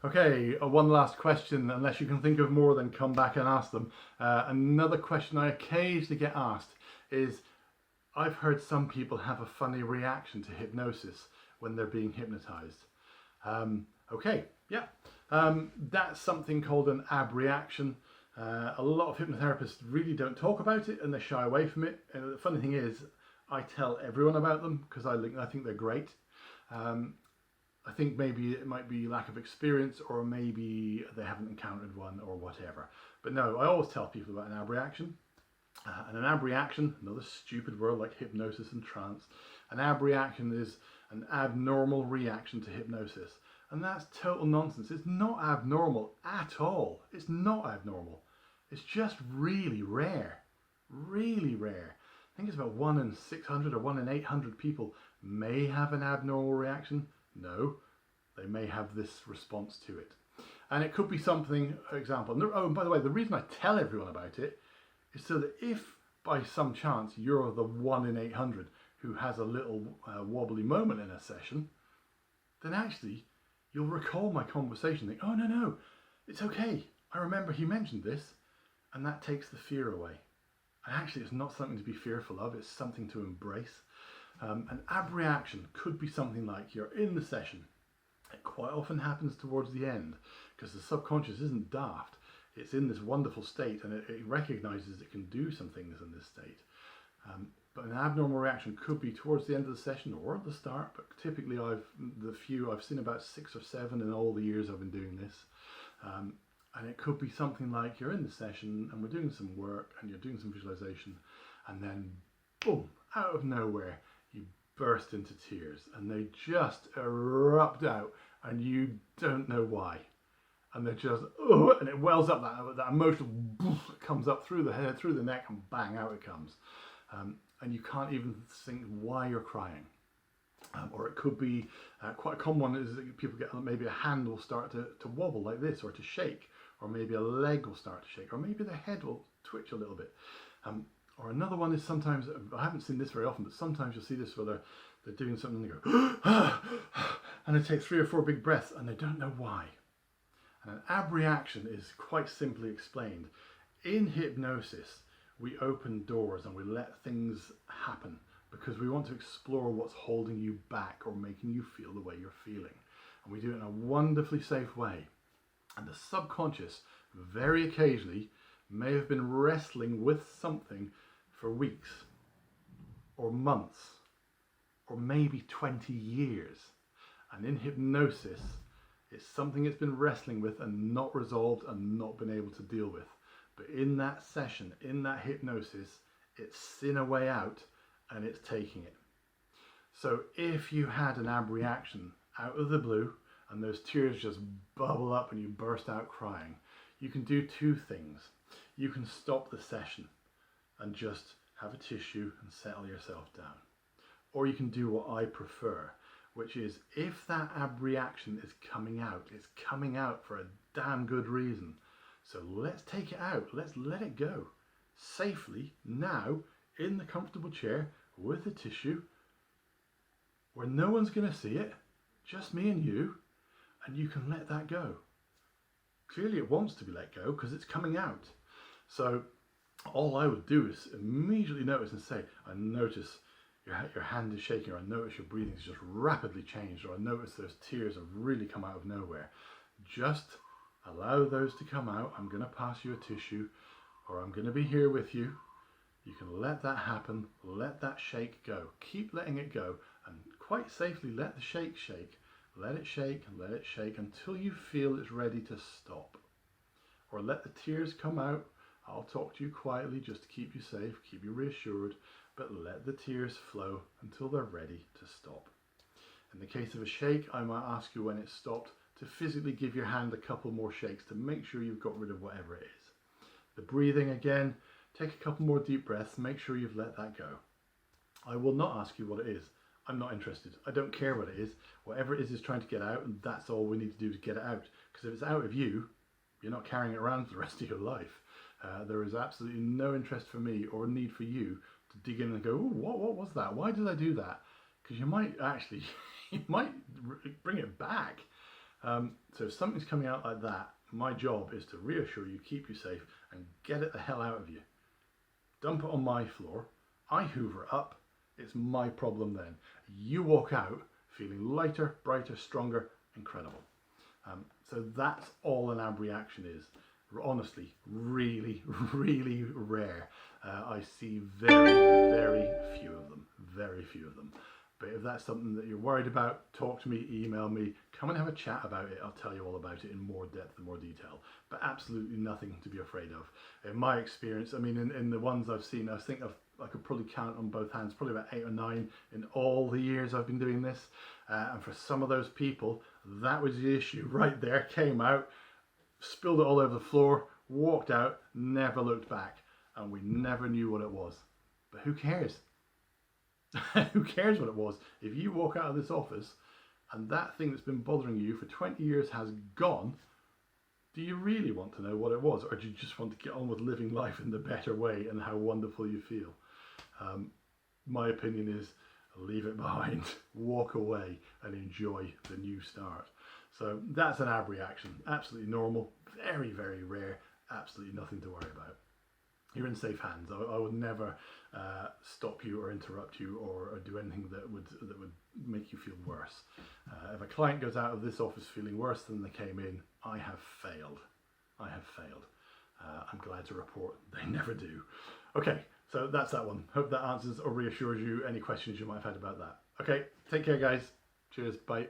Okay, one last question, unless you can think of more, then come back and ask them. Another question I occasionally get asked is, I've heard some people have a funny reaction to hypnosis when they're being hypnotized. Okay, yeah, that's something called an abreaction. A lot of hypnotherapists really don't talk about it and they shy away from it. And the funny thing is, I tell everyone about them because I think they're great. I think maybe it might be lack of experience, or maybe they haven't encountered one, or whatever. But no, I always tell people about an abreaction. And an abreaction, another stupid word like hypnosis and trance, an abreaction is an abnormal reaction to hypnosis. And that's total nonsense. It's not abnormal at all. It's not abnormal. It's just really rare. Really rare. I think it's about 1 in 600 or 1 in 800 people may have an abnormal reaction. No, they may have this response to it. And it could be something, for example, oh, and by the way, the reason I tell everyone about it is so that if by some chance you're the 1 in 800 who has a little wobbly moment in a session, then actually you'll recall my conversation and think, oh no, it's okay. I remember he mentioned this, and that takes the fear away. And actually it's not something to be fearful of, it's something to embrace. An abreaction could be something like you're in the session. It quite often happens towards the end because the subconscious isn't daft. It's in this wonderful state, and it recognizes it can do some things in this state. But an abnormal reaction could be towards the end of the session or at the start, but typically I've seen about 6 or 7 in all the years I've been doing this. And it could be something like you're in the session and we're doing some work and you're doing some visualization, and then boom, out of nowhere, you burst into tears and they just erupt out and you don't know why. And they're just, oh, and it wells up, that emotional comes up through the head, through the neck, and bang, out it comes. And you can't even think why you're crying. Or it could be, quite a common one is that people get, maybe a hand will start to wobble like this, or to shake, or maybe a leg will start to shake, or maybe the head will twitch a little bit. Or another one is sometimes, I haven't seen this very often, but sometimes you'll see this where they're doing something and they go, and they take 3 or 4 big breaths and they don't know why. And an abreaction is quite simply explained. In hypnosis, we open doors and we let things happen because we want to explore what's holding you back or making you feel the way you're feeling. And we do it in a wonderfully safe way. And the subconscious, very occasionally, may have been wrestling with something for weeks or months or maybe 20 years. And in hypnosis, it's something it's been wrestling with and not resolved and not been able to deal with. But in that session, in that hypnosis, it's seen a way out and it's taking it. So if you had an abreaction out of the blue and those tears just bubble up and you burst out crying, you can do 2 things. You can stop the session and just have a tissue and settle yourself down. Or you can do what I prefer, which is if that abreaction is coming out, it's coming out for a damn good reason. So let's take it out, let's let it go safely now in the comfortable chair with the tissue where no one's going to see it, just me and you can let that go. Clearly it wants to be let go because it's coming out. So all I would do is immediately notice and say, I notice your hand is shaking, or I notice your breathing has just rapidly changed, or I notice those tears have really come out of nowhere. Just allow those to come out. I'm going to pass you a tissue, or I'm going to be here with you. You can let that happen, let that shake go. Keep letting it go, and quite safely let the shake shake. Let it shake and let it shake until you feel it's ready to stop. Or let the tears come out. I'll talk to you quietly just to keep you safe, keep you reassured, but let the tears flow until they're ready to stop. In the case of a shake, I might ask you when it's stopped to physically give your hand a couple more shakes to make sure you've got rid of whatever it is. The breathing again, take a couple more deep breaths, make sure you've let that go. I will not ask you what it is. I'm not interested. I don't care what it is. Whatever it is trying to get out, and that's all we need to do to get it out. Because if it's out of you, you're not carrying it around for the rest of your life. There is absolutely no interest for me or need for you to dig in and go, what was that? Why did I do that? Because you might actually, you might bring it back. So if something's coming out like that, my job is to reassure you, keep you safe, and get it the hell out of you. Dump it on my floor. I hoover it up. It's my problem then. You walk out feeling lighter, brighter, stronger, incredible. So that's all an ab reaction is. Honestly, really, really rare. I see very, very few of them. Very few of them. But if that's something that you're worried about, talk to me, email me, come and have a chat about it. I'll tell you all about it in more depth and more detail. But absolutely nothing to be afraid of. In my experience, I mean, in the ones I've seen, I could probably count on both hands, probably about 8 or 9 in all the years I've been doing this. And for some of those people, that was the issue right there. Came out, spilled it all over the floor, walked out, never looked back. And we never knew what it was. But who cares? Who cares what it was? If you walk out of this office and that thing that's been bothering you for 20 years has gone, do you really want to know what it was? Or do you just want to get on with living life in the better way and how wonderful you feel? My opinion is leave it behind, walk away and enjoy the new start. So that's an ab reaction. Absolutely normal, very, very rare, absolutely nothing to worry about. You're in safe hands. I would never stop you or interrupt you or do anything that would make you feel worse. If a client goes out of this office feeling worse than they came in, I have failed. I have failed. I'm glad to report they never do. Okay, so that's that one. Hope that answers or reassures you any questions you might have had about that. Okay, take care guys. Cheers, bye.